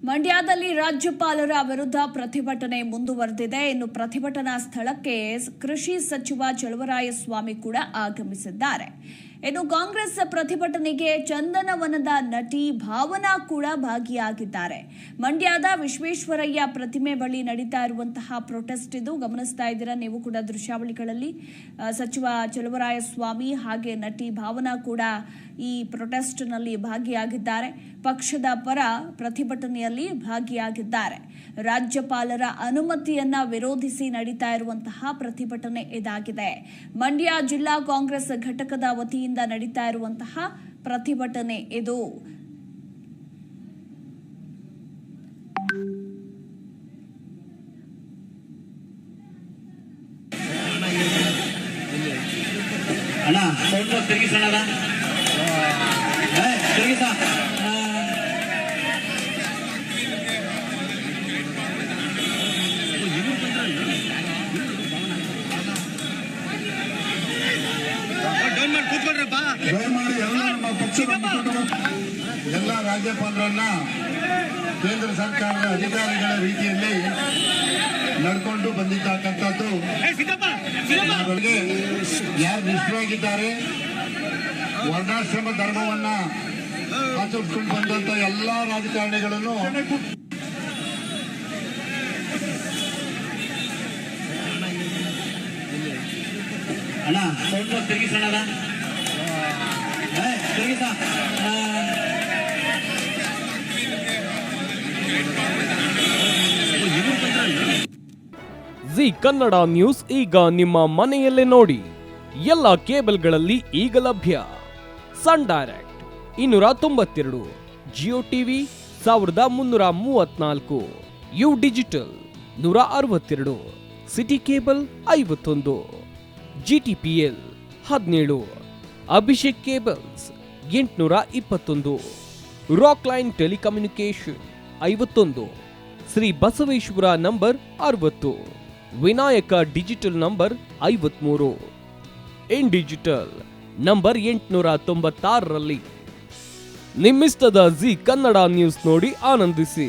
ಮಂಡ್ಯದಲ್ಲಿ ರಾಜ್ಯಪಾಲರ ವಿರುದ್ಧ ಪ್ರತಿಭಟನೆ ಮುಂದುವರೆದಿದೆ. ಇನ್ನು ಪ್ರತಿಭಟನಾ ಸ್ಥಳಕ್ಕೆ ಕೃಷಿ ಸಚಿವ ಚಲುವರಾಯಸ್ವಾಮಿ ಕೂಡ ಆಗಮಿಸಿದ್ದಾರೆ. ಇನ್ನು ಕಾಂಗ್ರೆಸ್ ಪ್ರತಿಭಟನೆಗೆ ಚಂದನವನದ ನಟಿ ಭಾವನಾ ಕೂಡ ಭಾಗಿಯಾಗಿದ್ದಾರೆ. ಮಂಡ್ಯದ ವಿಶ್ವೇಶ್ವರಯ್ಯ ಪ್ರತಿಮೆ ಬಳಿ ನಡೀತಾ ಇರುವಂತಹ ಪ್ರೊಟೆಸ್ಟ್ ಇದು ಗಮನಿಸ್ತಾ ಇದ್ದೀರಾ ನೀವು ಕೂಡ ದೃಶ್ಯಾವಳಿಗಳಲ್ಲಿ. ಸಚಿವ ಚಲುವರಾಯಸ್ವಾಮಿ ಹಾಗೆ ನಟಿ ಭಾವನಾ ಕೂಡ ಈ ಪ್ರೊಟೆಸ್ಟ್ನಲ್ಲಿ ಭಾಗಿಯಾಗಿದ್ದಾರೆ. ಪಕ್ಷದ ಪರ ಪ್ರತಿಭಟನೆಯಲ್ಲಿ ಭಾಗಿಯಾಗಿದ್ದಾರೆ. ರಾಜ್ಯಪಾಲರ ಅನುಮತಿಯನ್ನ ವಿರೋಧಿಸಿ ನಡೀತಾ ಇರುವಂತಹ ಪ್ರತಿಭಟನೆ ಇದಾಗಿದೆ. ಮಂಡ್ಯ ಜಿಲ್ಲಾ ಕಾಂಗ್ರೆಸ್ ಘಟಕದ ವತಿಯಿಂದ ನಡೀತಾ ಇರುವಂತಹ ಪ್ರತಿಭಟನೆ ಇದು. ದಯಮಾಡಿ ನಮ್ಮ ಪಕ್ಷದ ಮುಖಂಡರು ಎಲ್ಲ ರಾಜ್ಯಪಾಲರನ್ನ ಕೇಂದ್ರ ಸರ್ಕಾರದ ಅಧಿಕಾರಿಗಳ ರೀತಿಯಲ್ಲಿ ನಡ್ಕೊಂಡು ಬಂದಿರ್ತಕ್ಕಂಥದ್ದು ಅವರಿಗೆ ಯಾರು ನಿಷ್ಠರಾಗಿದ್ದಾರೆ, ವರ್ಣಾಶ್ರಮ ಧರ್ಮವನ್ನ ಆಚರಿಸಿಕೊಂಡು ಬಂದಂತ ಎಲ್ಲಾ ರಾಜಕಾರಣಿಗಳನ್ನು ಜಿ ಕನ್ನಡ ನ್ಯೂಸ್ ಈಗ ನಿಮ್ಮ ಮನೆಯಲ್ಲೇ ನೋಡಿ. ಎಲ್ಲ ಕೇಬಲ್ಗಳಲ್ಲಿ ಈಗ ಲಭ್ಯ. Sun Direct 292, Jio TV 1334, U Digital 162, City Cable 51, GTPL 17, Abhishek cables 821, Rock Line telecommunication 51, Shri Basaveshwara number 60, Vinayaka digital number 53, in digital number 896ರಲ್ಲಿ ನಿಮ್ಮಿಸ್ತದ ಜಿ ಕನ್ನಡ ನ್ಯೂಸ್ ನೋಡಿ ಆನಂದಿಸಿ.